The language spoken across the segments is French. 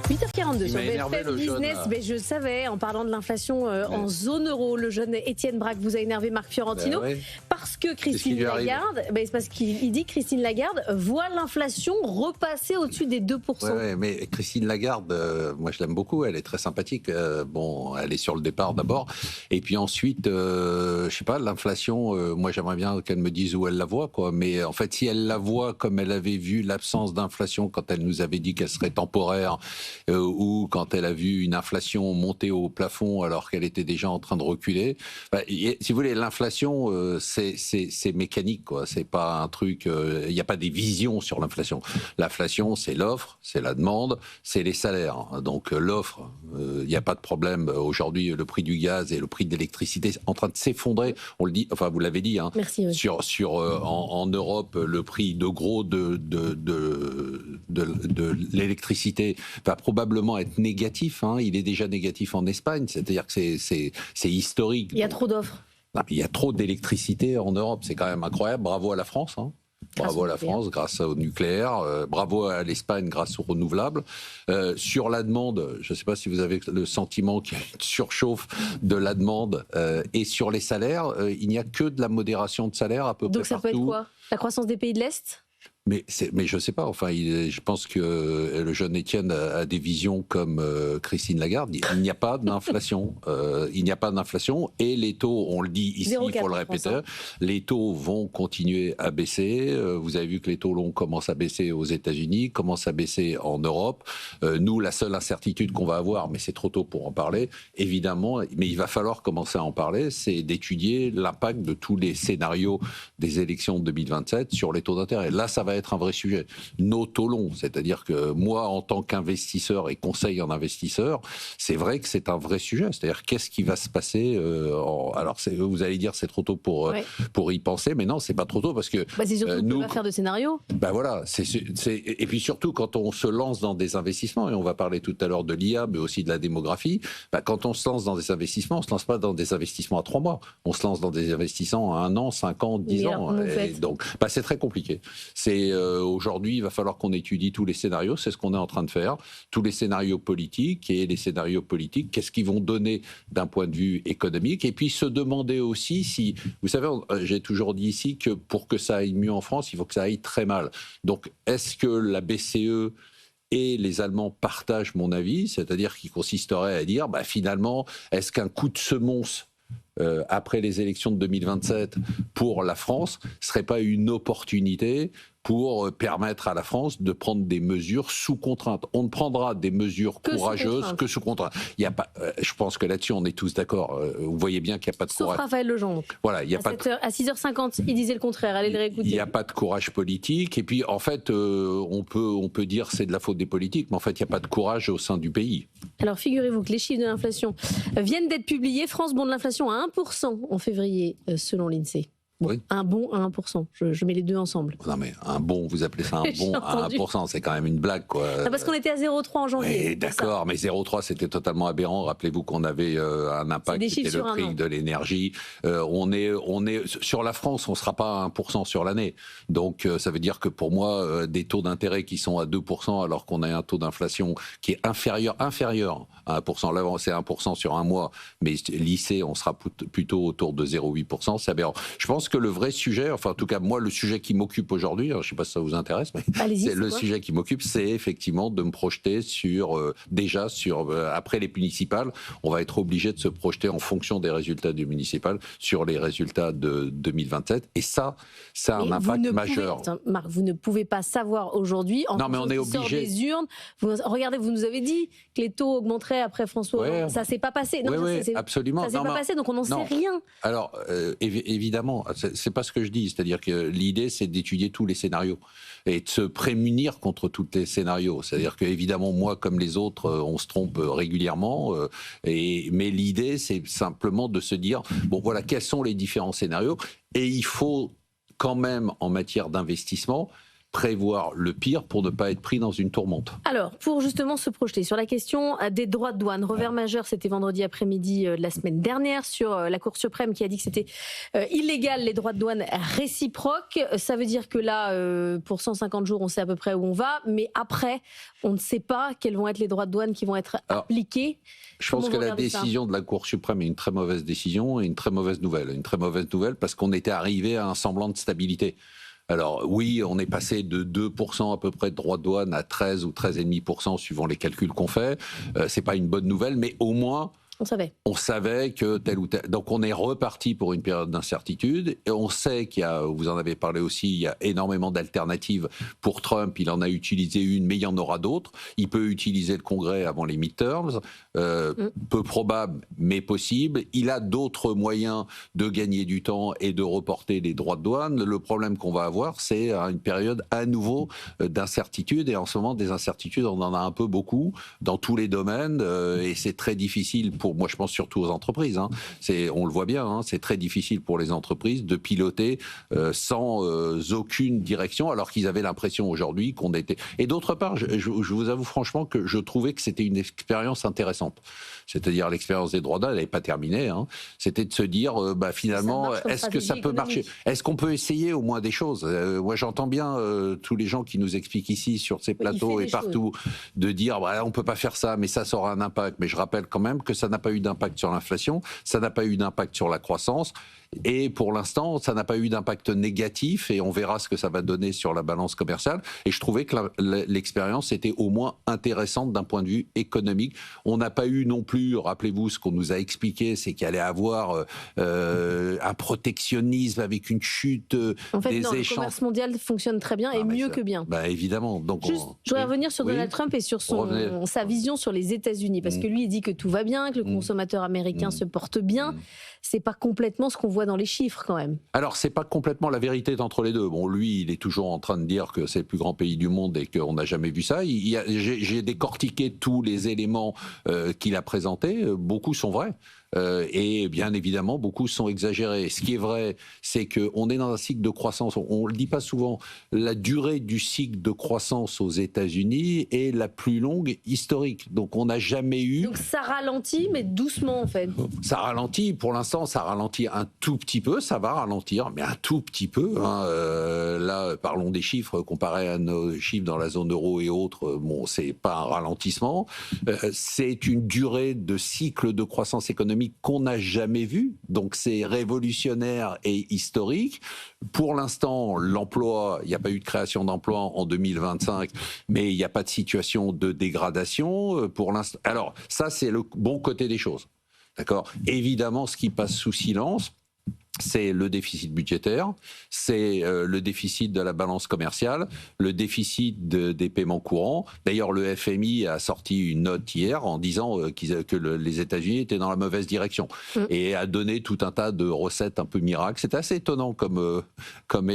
8h42 sur énervé, BFM Business. Mais je savais, en parlant de l'inflation en zone euro, le jeune Étienne Braque vous a énervé Marc Fiorentino. Parce que Christine Lagarde, c'est parce qu'il dit que Christine Lagarde voit l'inflation repasser au-dessus des 2%. Ouais, mais Christine Lagarde, moi je l'aime beaucoup, elle est très sympathique. Bon, elle est sur le départ d'abord. Et puis ensuite, je sais pas, l'inflation, moi j'aimerais bien qu'elle me dise où elle la voit, quoi. Mais en fait, si elle la voit comme elle avait vu l'absence d'inflation quand elle nous avait dit qu'elle serait temporaire, ou quand elle a vu une inflation monter au plafond alors qu'elle était déjà en train de reculer. Si vous voulez, l'inflation, c'est mécanique, quoi. C'est pas un truc. Il n'y a pas des visions sur l'inflation. L'inflation, c'est l'offre, c'est la demande, c'est les salaires. Donc l'offre, il n'y a pas de problème. Aujourd'hui, le prix du gaz et le prix de l'électricité est en train de s'effondrer. On le dit. Enfin, vous l'avez dit. Hein. Merci. Oui. En Europe, le prix de l'électricité va probablement être négatif. Hein. Il est déjà négatif en Espagne, c'est-à-dire que c'est historique. Il y a trop d'offres. Il y a trop d'électricité en Europe, c'est quand même incroyable. Bravo à la France. Hein. Bravo à la France grâce au nucléaire, bravo à l'Espagne grâce aux renouvelables. Sur la demande, je ne sais pas si vous avez le sentiment qu'il y a une surchauffe de la demande. Et sur les salaires, il n'y a que de la modération de salaire à peu près partout. Donc ça peut être quoi ? La croissance des pays de l'Est ? Mais je sais pas. Enfin, je pense que le jeune Étienne a des visions comme Christine Lagarde. Il n'y a pas d'inflation. Il n'y a pas d'inflation et les taux, on le dit ici, il faut le répéter, les taux vont continuer à baisser. Vous avez vu que les taux longs commencent à baisser aux États-Unis, commencent à baisser en Europe. Nous, la seule incertitude qu'on va avoir, mais c'est trop tôt pour en parler, évidemment, mais il va falloir commencer à en parler, c'est d'étudier l'impact de tous les scénarios des élections de 2027 sur les taux d'intérêt. Là, ça va être un vrai sujet. Nos taux longs, c'est-à-dire que moi, en tant qu'investisseur et conseil en investisseur, c'est vrai que c'est un vrai sujet. C'est-à-dire qu'est-ce qui va se passer alors, vous allez dire c'est trop tôt pour y penser, mais non, c'est pas trop tôt parce que c'est surtout nous, on peut pas faire de scénario. Voilà, et puis surtout quand on se lance dans des investissements, et on va parler tout à l'heure de l'IA, mais aussi de la démographie. Quand on se lance dans des investissements, on se lance pas dans des investissements à 3 mois. On se lance dans des investissements à 1 an, 5 ans, 10 ans. Et donc, c'est très compliqué. Aujourd'hui, il va falloir qu'on étudie tous les scénarios, c'est ce qu'on est en train de faire, tous les scénarios politiques, et les scénarios politiques, qu'est-ce qu'ils vont donner d'un point de vue économique, et puis se demander aussi si, vous savez, j'ai toujours dit ici que pour que ça aille mieux en France, il faut que ça aille très mal. Donc, est-ce que la BCE et les Allemands partagent mon avis, c'est-à-dire qui consisterait à dire, finalement, est-ce qu'un coup de semonce après les élections de 2027 pour la France serait pas une opportunité pour permettre à la France de prendre des mesures sous contrainte. On ne prendra des mesures courageuses que sous contrainte. Il y a pas, je pense que là-dessus, on est tous d'accord. Vous voyez bien qu'il n'y a pas de courage. Sauf Raphaël Legendre. Voilà, il y a à 6h50, il disait le contraire. Allez le réécouter. Il n'y a pas de courage politique. Et puis, en fait, on peut dire c'est de la faute des politiques, mais en fait, il n'y a pas de courage au sein du pays. Alors, figurez-vous que les chiffres de l'inflation viennent d'être publiés. France bond de l'inflation à 1% en février, selon l'INSEE. Bon, oui. Un bon à 1%. Je mets les deux ensemble. Non mais un bon, vous appelez ça un bon à 1%, c'est quand même une blague, quoi. Non, parce qu'on était à 0,3 en janvier. Oui, d'accord, mais 0,3 c'était totalement aberrant. Rappelez-vous qu'on avait un impact qui était le prix de l'énergie. On est sur la France, on sera pas à 1% sur l'année. Donc ça veut dire que pour moi, des taux d'intérêt qui sont à 2% alors qu'on a un taux d'inflation qui est inférieur à 1%. Là, c'est 1% sur un mois, mais lycée, on sera plutôt autour de 0,8%. C'est aberrant. Je pense que le vrai sujet, enfin en tout cas moi le sujet qui m'occupe aujourd'hui, je ne sais pas si ça vous intéresse, mais sujet qui m'occupe, c'est effectivement de me projeter après les municipales, on va être obligé de se projeter en fonction des résultats du municipal sur les résultats de 2027, et ça a un impact majeur. Marc, vous ne pouvez pas savoir aujourd'hui, non mais on est obligé. Des urnes, regardez, vous nous avez dit que les taux augmenteraient après François Hollande, ça s'est pas passé. Non, absolument. Ça s'est pas passé, donc on n'en sait rien. Alors évidemment, c'est pas ce que je dis, c'est-à-dire que l'idée c'est d'étudier tous les scénarios et de se prémunir contre tous les scénarios. C'est-à-dire qu'évidemment moi comme les autres, on se trompe régulièrement, mais l'idée c'est simplement de se dire bon voilà quels sont les différents scénarios, et il faut quand même en matière d'investissement prévoir le pire pour ne pas être pris dans une tourmente. Alors, pour justement se projeter sur la question des droits de douane, revers majeur, c'était vendredi après-midi de la semaine dernière sur la Cour suprême qui a dit que c'était illégal les droits de douane réciproques. Ça veut dire que là, pour 150 jours, on sait à peu près où on va, mais après, on ne sait pas quels vont être les droits de douane qui vont être appliqués. Je pense que la décision de la Cour suprême est une très mauvaise décision et une très mauvaise nouvelle. Une très mauvaise nouvelle parce qu'on était arrivé à un semblant de stabilité. Alors oui, on est passé de 2% à peu près de droits de douane à 13 ou 13,5% suivant les calculs qu'on fait. C'est pas une bonne nouvelle, mais au moins on savait que tel ou tel. Donc on est reparti pour une période d'incertitude. Et on sait qu'il y a, vous en avez parlé aussi, il y a énormément d'alternatives pour Trump. Il en a utilisé une, mais il y en aura d'autres. Il peut utiliser le Congrès avant les midterms. Peu probable, mais possible. Il a d'autres moyens de gagner du temps et de reporter les droits de douane. Le problème qu'on va avoir, c'est une période à nouveau d'incertitude. Et en ce moment, des incertitudes, on en a un peu beaucoup dans tous les domaines. Et c'est très difficile moi je pense surtout aux entreprises, on le voit bien, c'est très difficile pour les entreprises de piloter sans aucune direction, alors qu'ils avaient l'impression aujourd'hui qu'on était... Et d'autre part, je vous avoue franchement que je trouvais que c'était une expérience intéressante. C'est-à-dire l'expérience des droits de douane, elle n'est pas terminée. C'était de se dire, finalement, est-ce que ça peut marcher ? Est-ce qu'on peut essayer au moins des choses ? Moi j'entends bien tous les gens qui nous expliquent ici sur ces plateaux et partout, de dire, on ne peut pas faire ça, mais ça aura un impact. Mais je rappelle quand même que ça n'a pas eu d'impact sur l'inflation, ça n'a pas eu d'impact sur la croissance, et pour l'instant, ça n'a pas eu d'impact négatif, et on verra ce que ça va donner sur la balance commerciale. Et je trouvais que l'expérience était au moins intéressante d'un point de vue économique. On n'a pas eu non plus, rappelez-vous, ce qu'on nous a expliqué, c'est qu'il allait avoir un protectionnisme avec une chute en fait, des non, échanges. Le commerce mondial fonctionne très bien et mieux que bien. Évidemment. Donc juste, je voudrais revenir sur Donald Trump et sur sa vision sur les États-Unis, parce que lui, il dit que tout va bien, que le consommateur américain se porte bien. C'est pas complètement ce qu'on voit dans les chiffres quand même. Alors c'est pas complètement la vérité entre les deux. Bon, lui, il est toujours en train de dire que c'est le plus grand pays du monde et qu'on n'a jamais vu ça. J'ai décortiqué tous les éléments qu'il a présentés. Beaucoup sont vrais. Et bien évidemment, beaucoup sont exagérés. Ce qui est vrai, c'est qu'on est dans un cycle de croissance. On ne le dit pas souvent. La durée du cycle de croissance aux États-Unis est la plus longue historique. Donc on n'a jamais eu... Donc ça ralentit, mais doucement en fait. Ça ralentit. Pour l'instant, ça ralentit un tout petit peu. Ça va ralentir, mais un tout petit peu. Là, parlons des chiffres comparés à nos chiffres dans la zone euro et autres. Bon, c'est pas un ralentissement. C'est une durée de cycle de croissance économique qu'on n'a jamais vu, donc c'est révolutionnaire et historique. Pour l'instant, l'emploi, il n'y a pas eu de création d'emploi en 2025, mais il n'y a pas de situation de dégradation pour l'instant. Alors ça, c'est le bon côté des choses, d'accord ? Évidemment, ce qui passe sous silence, c'est le déficit budgétaire, c'est le déficit de la balance commerciale, le déficit des paiements courants. D'ailleurs, le FMI a sorti une note hier en disant que les États-Unis étaient dans la mauvaise direction et a donné tout un tas de recettes un peu miracles. C'était assez étonnant comme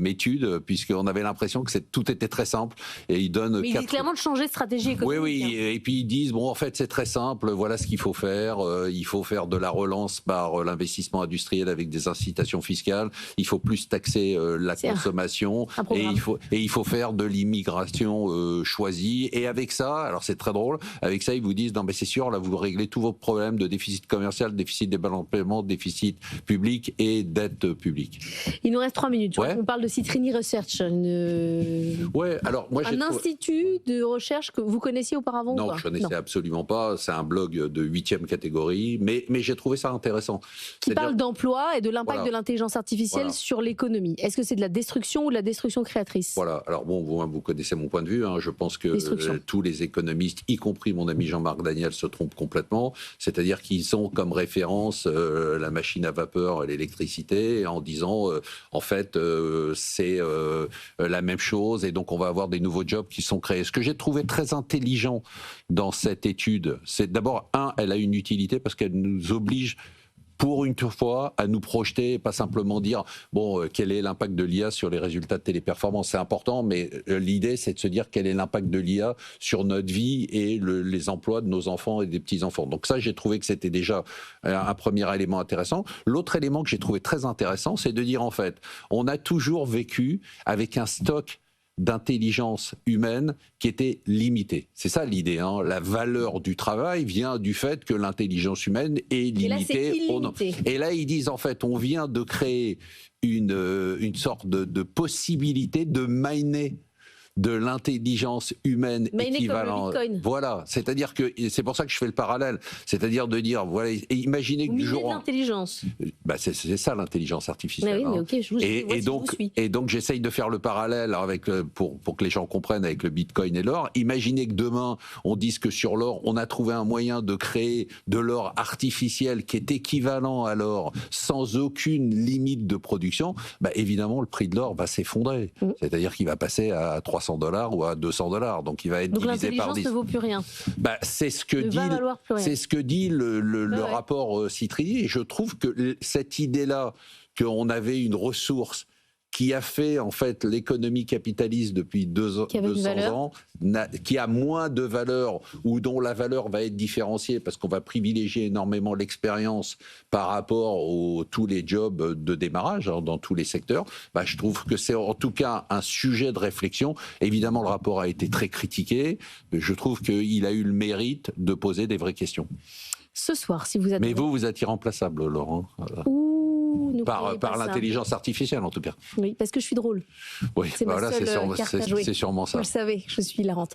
étude, puisqu'on avait l'impression que tout était très simple. Et ils donnent. Mais ils disent clairement de changer de stratégie économique. Oui. Et puis ils disent en fait, c'est très simple. Voilà ce qu'il faut faire. Il faut faire de la relance par l'investissement industriel avec des incitations fiscales, il faut plus taxer la consommation et il faut faire de l'immigration choisie. Et avec ça, alors c'est très drôle, avec ça ils vous disent non mais c'est sûr, là vous réglez tous vos problèmes de déficit commercial, déficit des balances de paiement, déficit public et dette publique. Il nous reste 3 minutes. On parle de Citrini Research, alors moi un institut de recherche que vous connaissiez auparavant? Non, je ne connaissais absolument pas. C'est un blog de 8e catégorie, mais j'ai trouvé ça intéressant. Qui parle d'emploi et de l'impact de l'intelligence artificielle sur l'économie. Est-ce que c'est de la destruction ou de la destruction créatrice? Voilà. Alors bon, vous connaissez mon point de vue. Je pense que tous les économistes, y compris mon ami Jean-Marc Daniel, se trompent complètement. C'est-à-dire qu'ils ont comme référence la machine à vapeur, l'électricité, en disant en fait c'est la même chose et donc on va avoir des nouveaux jobs qui sont créés. Ce que j'ai trouvé très intelligent dans cette étude, c'est d'abord, elle a une utilité parce qu'elle nous oblige pour une fois à nous projeter, pas simplement dire quel est l'impact de l'IA sur les résultats de téléperformance. C'est important, mais l'idée c'est de se dire quel est l'impact de l'IA sur notre vie et les emplois de nos enfants et des petits-enfants. Donc ça, j'ai trouvé que c'était déjà un premier élément intéressant. L'autre élément que j'ai trouvé très intéressant, c'est de dire en fait, on a toujours vécu avec un stock d'intelligence humaine qui était limitée. C'est ça l'idée. Hein. La valeur du travail vient du fait que l'intelligence humaine est limitée. Et là, ils disent en fait, on vient de créer une sorte de possibilité de miner de l'intelligence humaine équivalente. Voilà, c'est-à-dire que c'est pour ça que je fais le parallèle, c'est-à-dire de dire voilà, imaginez que du jour en l'intelligence. Bah c'est ça l'intelligence artificielle. Oui, mais okay, et donc j'essaye de faire le parallèle avec pour que les gens comprennent avec le Bitcoin et l'or. Imaginez que demain on dise que sur l'or on a trouvé un moyen de créer de l'or artificiel qui est équivalent à l'or sans aucune limite de production. Bah évidemment le prix de l'or va s'effondrer. C'est-à-dire qu'il va passer à $300 ou à $200, donc il va être divisé par 10. Donc l'intelligence ne vaut plus rien. Bah, c'est ce que dit le rapport Citrini, et je trouve que cette idée-là qu'on avait une ressource qui a fait en fait l'économie capitaliste depuis 200 ans, qui a moins de valeur ou dont la valeur va être différenciée parce qu'on va privilégier énormément l'expérience par rapport à tous les jobs de démarrage dans tous les secteurs. Bah, je trouve que c'est en tout cas un sujet de réflexion. Évidemment, le rapport a été très critiqué, mais je trouve qu'il a eu le mérite de poser des vraies questions. Ce soir, si vous êtes... Mais vous êtes irremplaçable, Laurent. Par l'intelligence artificielle, en tout cas. Oui, parce que je suis drôle. Oui, voilà, c'est sûrement ça. Vous le savez, je suis hilarante.